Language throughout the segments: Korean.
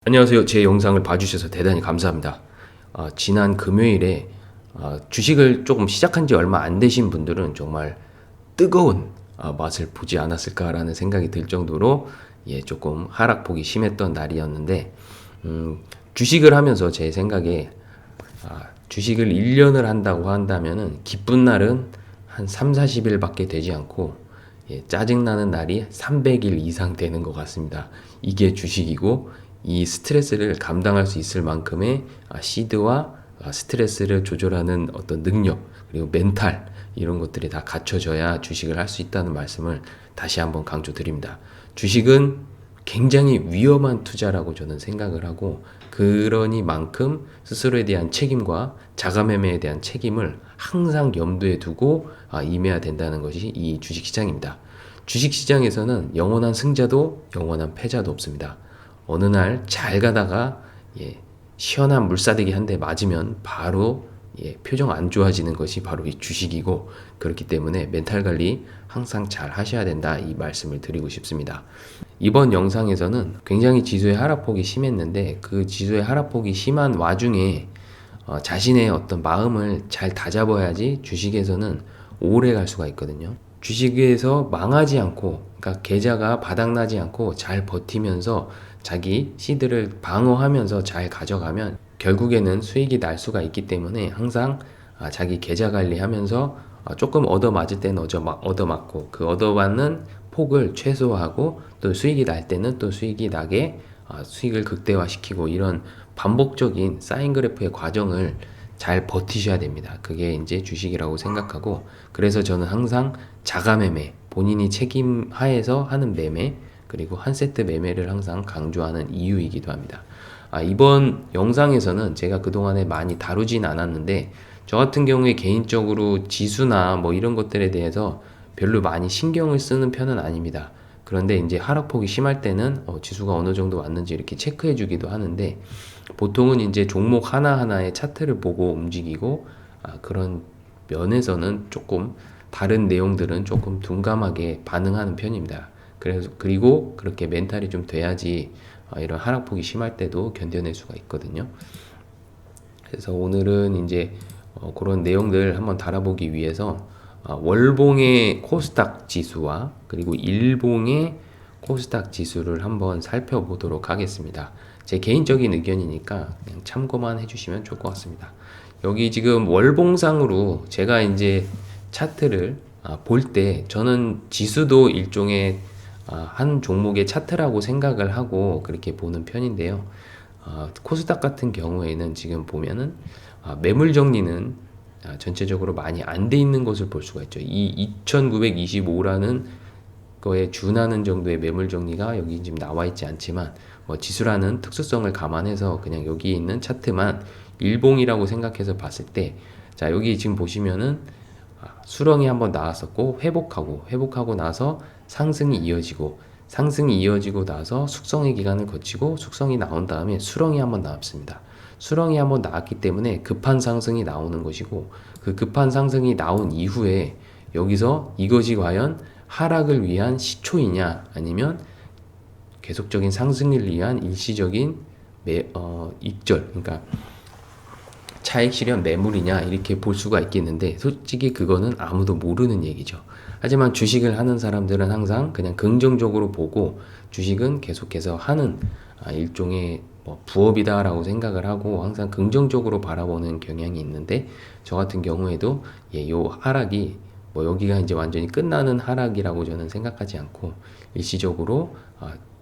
안녕하세요. 제 영상을 봐주셔서 대단히 감사합니다. 지난 금요일에 주식을 조금 시작한 지 얼마 안 되신 분들은 정말 뜨거운 맛을 보지 않았을까라는 생각이 들 정도로 조금 하락폭이 심했던 날이었는데, 주식을 하면서 제 생각에 주식을 1년을 한다고 한다면은 기쁜 날은 한 3, 40일밖에 되지 않고 짜증나는 날이 300일 이상 되는 것 같습니다. 이게 주식이고, 이 스트레스를 감당할 수 있을 만큼의 시드와 스트레스를 조절하는 어떤 능력, 그리고 멘탈, 이런 것들이 다 갖춰져야 주식을 할 수 있다는 말씀을 다시 한번 강조드립니다. 주식은 굉장히 위험한 투자라고 저는 생각을 하고, 그러니만큼 스스로에 대한 책임과 자가매매에 대한 책임을 항상 염두에 두고 임해야 된다는 것이 이 주식시장입니다. 주식시장에서는 영원한 승자도 영원한 패자도 없습니다. 어느 날 잘 가다가 시원한 물사대기 한 대 맞으면 바로 표정 안 좋아지는 것이 바로 이 주식이고, 그렇기 때문에 멘탈 관리 항상 잘 하셔야 된다, 이 말씀을 드리고 싶습니다. 이번 영상에서는 굉장히 지수의 하락폭이 심했는데, 그 지수의 하락폭이 심한 와중에 자신의 어떤 마음을 잘 다잡아야지 주식에서는 오래 갈 수가 있거든요. 주식에서 망하지 않고, 그러니까 계좌가 바닥나지 않고 잘 버티면서 자기 시드를 방어하면서 잘 가져가면 결국에는 수익이 날 수가 있기 때문에, 항상 자기 계좌 관리하면서 조금 얻어맞을 때는 얻어맞고, 그 얻어맞는 폭을 최소화하고, 또 수익이 날 때는 또 수익이 나게 수익을 극대화시키고, 이런 반복적인 사인 그래프의 과정을 잘 버티셔야 됩니다. 그게 이제 주식이라고 생각하고, 그래서 저는 항상 자가매매, 본인이 책임하에서 하는 매매, 그리고 한 세트 매매를 항상 강조하는 이유이기도 합니다. 이번 영상에서는 제가 그동안에 많이 다루진 않았는데, 저 같은 경우에 개인적으로 지수나 뭐 이런 것들에 대해서 별로 많이 신경을 쓰는 편은 아닙니다. 그런데 이제 하락폭이 심할 때는 지수가 어느 정도 왔는지 이렇게 체크해 주기도 하는데, 보통은 이제 종목 하나하나의 차트를 보고 움직이고, 그런 면에서는 조금 다른 내용들은 조금 둔감하게 반응하는 편입니다. 그리고 그렇게 멘탈이 좀 돼야지 이런 하락폭이 심할 때도 견뎌낼 수가 있거든요. 그래서 오늘은 이제 그런 내용들 한번 달아보기 위해서 월봉의 코스닥 지수와 그리고 일봉의 코스닥 지수를 한번 살펴보도록 하겠습니다. 제 개인적인 의견이니까 그냥 참고만 해주시면 좋을 것 같습니다. 여기 지금 월봉상으로 제가 이제 차트를 볼 때, 저는 지수도 일종의 한 종목의 차트라고 생각을 하고 그렇게 보는 편인데요. 코스닥 같은 경우에는 지금 보면은 매물 정리는 전체적으로 많이 안 돼 있는 것을 볼 수가 있죠. 이 2925라는 거에 준하는 정도의 매물 정리가 여기 지금 나와 있지 않지만, 지수라는 특수성을 감안해서 그냥 여기 있는 차트만 일봉이라고 생각해서 봤을 때, 자, 여기 지금 보시면은 수렁이 한번 나왔었고 회복하고 나서 상승이 이어지고 나서 숙성의 기간을 거치고, 숙성이 나온 다음에 수렁이 한번 나왔습니다. 수렁이 한번 나왔기 때문에 급한 상승이 나오는 것이고, 그 급한 상승이 나온 이후에 여기서 이것이 과연 하락을 위한 시초이냐, 아니면 계속적인 상승을 위한 일시적인 익절, 그러니까 차익 실현 매물이냐, 이렇게 볼 수가 있겠는데, 솔직히 그거는 아무도 모르는 얘기죠. 하지만 주식을 하는 사람들은 항상 그냥 긍정적으로 보고, 주식은 계속해서 하는 일종의 부업이다라고 생각을 하고 항상 긍정적으로 바라보는 경향이 있는데, 저 같은 경우에도 요 하락이 여기가 이제 완전히 끝나는 하락이라고 저는 생각하지 않고, 일시적으로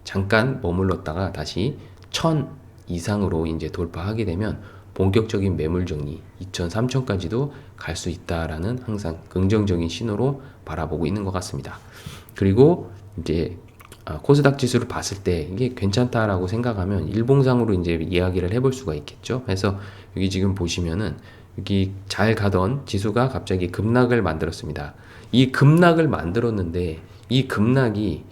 잠깐 머물렀다가 다시 1000 이상으로 이제 돌파하게 되면 본격적인 매물 정리 2000, 3000까지도 갈 수 있다라는 항상 긍정적인 신호로 바라보고 있는 것 같습니다. 그리고 이제 코스닥 지수를 봤을 때 이게 괜찮다라고 생각하면 일봉상으로 이제 이야기를 해볼 수가 있겠죠. 그래서 여기 지금 보시면은 여기 잘 가던 지수가 갑자기 급락을 만들었습니다. 이 급락을 만들었는데, 이 급락이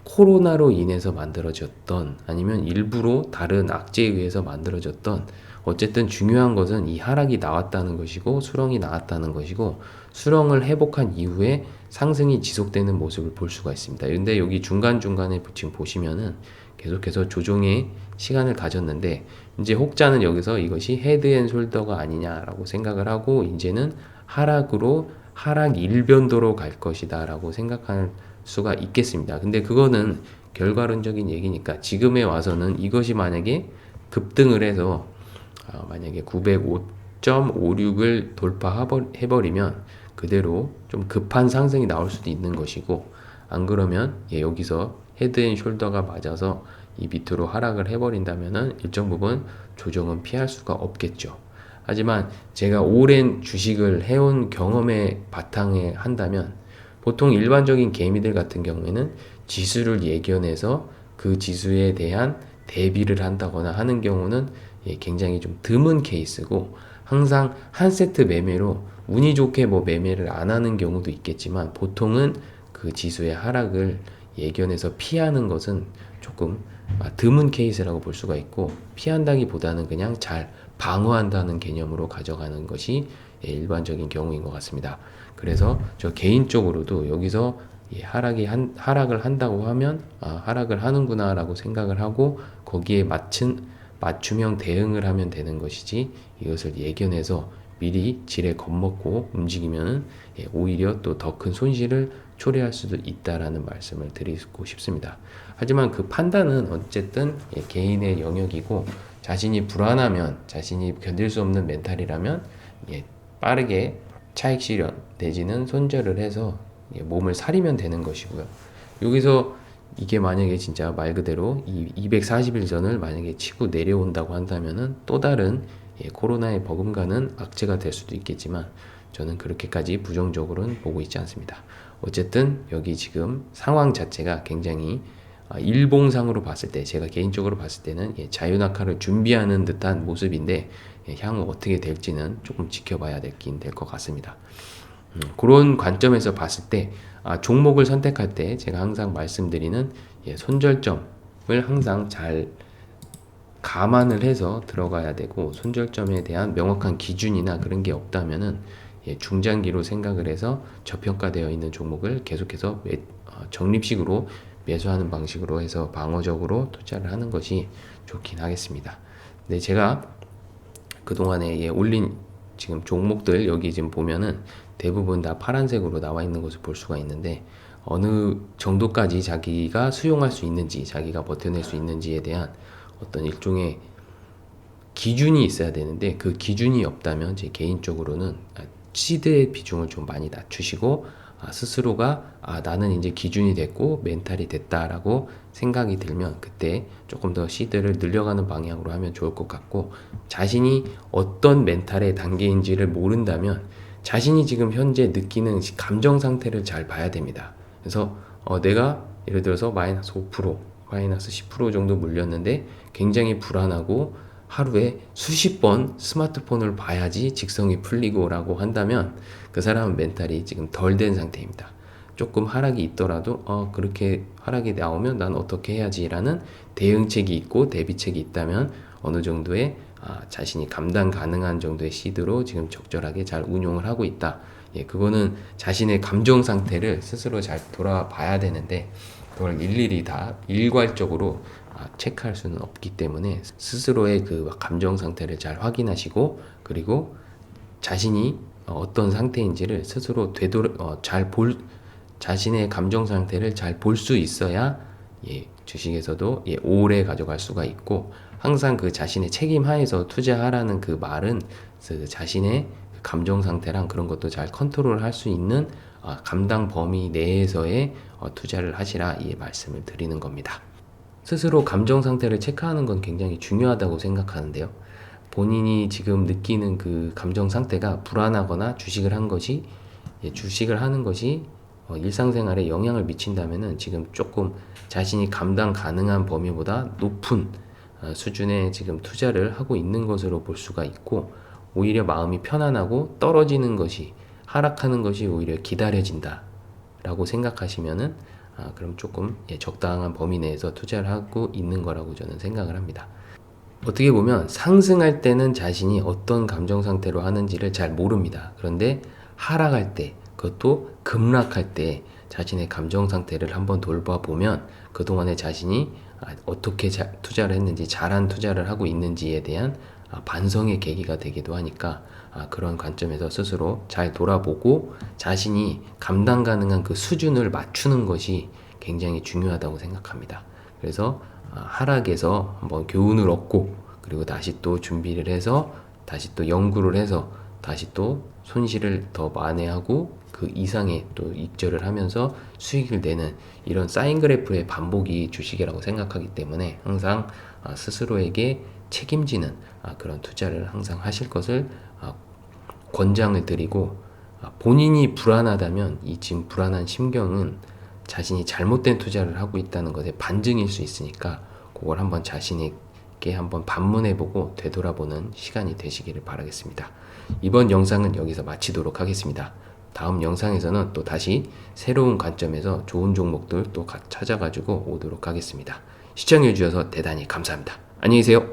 코로나로 인해서 만들어졌던 아니면 일부러 다른 악재에 의해서 만들어졌던 어쨌든 중요한 것은 이 하락이 나왔다는 것이고 수렁이 나왔다는 것이고 수렁을 회복한 이후에 상승이 지속되는 모습을 볼 수가 있습니다. 근데 여기 중간중간에 지금 보시면은 계속해서 조정의 시간을 가졌는데 이제 혹자는 여기서 이것이 헤드앤숄더가 아니냐라고 생각을 하고 이제는 하락으로 하락 일변도로 갈 것이다라고 생각할 수가 있겠습니다. 근데 그거는 결과론적인 얘기니까 지금에 와서는 이것이 만약에 급등을 해서 만약에 905.56을 돌파해버리면 그대로 좀 급한 상승이 나올 수도 있는 것이고 안 그러면 여기서 헤드앤숄더가 맞아서 이 밑으로 하락을 해버린다면은 일정 부분 조정은 피할 수가 없겠죠. 하지만 제가 오랜 주식을 해온 경험에 바탕에 한다면 보통 일반적인 개미들 같은 경우에는 지수를 예견해서 그 지수에 대한 대비를 한다거나 하는 경우는 굉장히 좀 드문 케이스고 항상 한 세트 매매로 운이 좋게 뭐 매매를 안 하는 경우도 있겠지만 보통은 그 지수의 하락을 예견해서 피하는 것은 조금 드문 케이스라고 볼 수가 있고 피한다기보다는 그냥 잘 방어한다는 개념으로 가져가는 것이 일반적인 경우인 것 같습니다. 그래서 저 개인적으로도 여기서 하락을 한다고 하면 하락을 하는구나라고 생각을 하고 거기에 맞춤형 대응을 하면 되는 것이지 이것을 예견해서 미리 지레 겁먹고 움직이면 오히려 또 더 큰 손실을 초래할 수도 있다라는 말씀을 드리고 싶습니다. 하지만 그 판단은 어쨌든 개인의 영역이고 자신이 불안하면 자신이 견딜 수 없는 멘탈이라면 빠르게 차익 실현 내지는 손절을 해서 몸을 사리면 되는 것이고요. 여기서 이게 만약에 진짜 말 그대로 이 240일선을 만약에 치고 내려온다고 한다면은 또 다른 코로나의 버금가는 악재가 될 수도 있겠지만 저는 그렇게까지 부정적으로는 보고 있지 않습니다. 어쨌든 여기 지금 상황 자체가 굉장히 일봉상으로 봤을 때 제가 개인적으로 봤을 때는 자유낙하를 준비하는 듯한 모습인데 향후 어떻게 될지는 조금 지켜봐야 될 것 같습니다. 그런 관점에서 봤을 때 종목을 선택할 때 제가 항상 말씀드리는 손절점을 항상 잘 감안을 해서 들어가야 되고 손절점에 대한 명확한 기준이나 그런 게 없다면은 중장기로 생각을 해서 저평가되어 있는 종목을 계속해서 적립식으로 매수하는 방식으로 해서 방어적으로 투자를 하는 것이 좋긴 하겠습니다. 근데 제가 그동안에 올린 지금 종목들 여기 지금 보면은 대부분 다 파란색으로 나와 있는 것을 볼 수가 있는데 어느 정도까지 자기가 수용할 수 있는지 자기가 버텨낼 수 있는지에 대한 어떤 일종의 기준이 있어야 되는데 그 기준이 없다면 제 개인적으로는 시드의 비중을 좀 많이 낮추시고 스스로가 나는 이제 기준이 됐고 멘탈이 됐다라고 생각이 들면 그때 조금 더 시드를 늘려가는 방향으로 하면 좋을 것 같고 자신이 어떤 멘탈의 단계인지를 모른다면 자신이 지금 현재 느끼는 감정 상태를 잘 봐야 됩니다. 그래서 내가 예를 들어서 마이너스 5%, 마이너스 10% 정도 물렸는데 굉장히 불안하고 하루에 수십 번 스마트폰을 봐야지 직성이 풀리고 라고 한다면 그 사람은 멘탈이 지금 덜 된 상태입니다. 조금 하락이 있더라도 그렇게 하락이 나오면 난 어떻게 해야지 라는 대응책이 있고 대비책이 있다면 어느 정도의 자신이 감당 가능한 정도의 시드로 지금 적절하게 잘 운용을 하고 있다. 그거는 자신의 감정 상태를 스스로 잘 돌아봐야 되는데 그걸 일일이 다 일괄적으로 체크할 수는 없기 때문에 스스로의 그 감정 상태를 잘 확인하시고 그리고 자신이 어떤 상태인지를 스스로 자신의 감정 상태를 잘 볼 수 있어야 주식에서도 오래 가져갈 수가 있고 항상 그 자신의 책임 하에서 투자하라는 그 말은 그 자신의 감정 상태랑 그런 것도 잘 컨트롤 할 수 있는 감당 범위 내에서의 투자를 하시라 이 말씀을 드리는 겁니다. 스스로 감정 상태를 체크하는 건 굉장히 중요하다고 생각하는데요. 본인이 지금 느끼는 그 감정 상태가 불안하거나 주식을 하는 것이 일상생활에 영향을 미친다면은 지금 조금 자신이 감당 가능한 범위보다 높은 수준의 지금 투자를 하고 있는 것으로 볼 수가 있고 오히려 마음이 편안하고 떨어지는 것이 하락하는 것이 오히려 기다려진다 라고 생각하시면은 그럼 조금 적당한 범위 내에서 투자를 하고 있는 거라고 저는 생각을 합니다. 어떻게 보면 상승할 때는 자신이 어떤 감정 상태로 하는지를 잘 모릅니다. 그런데 하락할 때, 그것도 급락할 때 자신의 감정 상태를 한번 돌봐보면 그동안에 자신이 어떻게 투자를 했는지, 잘한 투자를 하고 있는지에 대한 반성의 계기가 되기도 하니까 그런 관점에서 스스로 잘 돌아보고 자신이 감당 가능한 그 수준을 맞추는 것이 굉장히 중요하다고 생각합니다. 그래서 하락에서 한번 교훈을 얻고 그리고 다시 또 준비를 해서 다시 또 연구를 해서 다시 또 손실을 더 만회하고 그 이상의 또 익절을 하면서 수익을 내는 이런 사인 그래프의 반복이 주식이라고 생각하기 때문에 항상 스스로에게 책임지는 그런 투자를 항상 하실 것을 권장을 드리고, 본인이 불안하다면 이 지금 불안한 심경은 자신이 잘못된 투자를 하고 있다는 것의 반증일 수 있으니까 그걸 한번 자신에게 한번 반문해보고 되돌아보는 시간이 되시기를 바라겠습니다. 이번 영상은 여기서 마치도록 하겠습니다. 다음 영상에서는 또 다시 새로운 관점에서 좋은 종목들 또 찾아가지고 오도록 하겠습니다. 시청해주셔서 대단히 감사합니다. 안녕히 계세요.